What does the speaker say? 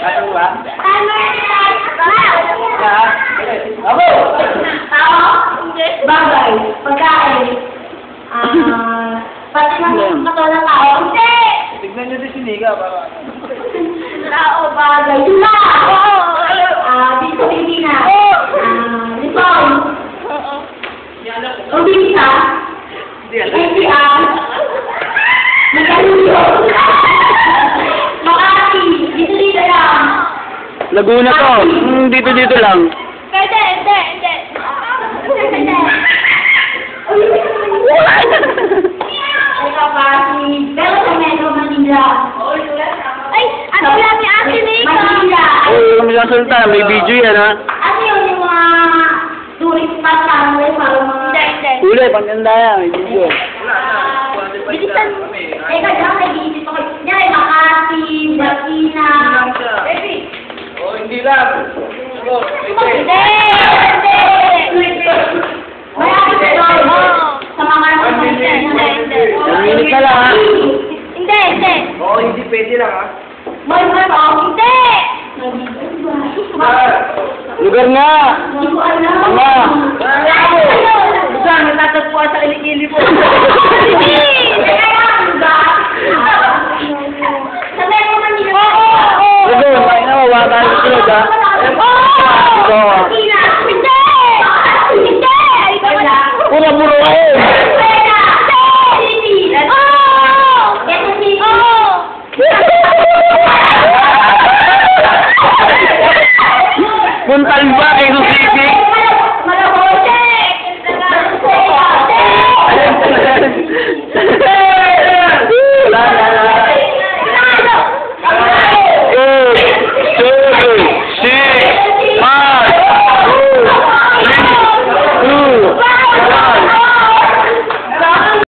Ano ba? Ako! Tao? Bagay. Pagkain. Pati ng katawan ng tao. Hindi! Tignan nyo din si Nika. Tao, bagay. Tula! Dito, Pilipina. Lipon. Umbisa. NCR. Magaluyo. Makati. Dito lang. Laguna to. Dito lang. Pwede, hindi. Ikaw pa, pero sa Metro Manila. Ay, ano lang ni Ate Nika? Manila. Kami lang salita. May video yan, ha? Ano yun yung mga tourist spot sa ano yung mga... Hindi. Uli, pagkanda yan. May video. Bilisan. Teka, dyan may visit ako. Yan, Makati, Martina. Oh, hindi lang. Hindi. May aking story. Sa mga hindi. Naminig ka lang, ha? Hindi. Oo, hindi pwede lang, ha? May hindi. Lugar nga. Hindi ko alam. Nga. Saan? Natatagpuan sa kilikili mo. Hindi! Sa Metro Manila. Lugar, may nawawakan yung sunod, ha? Oo! Hindi! Pura-puro kayo.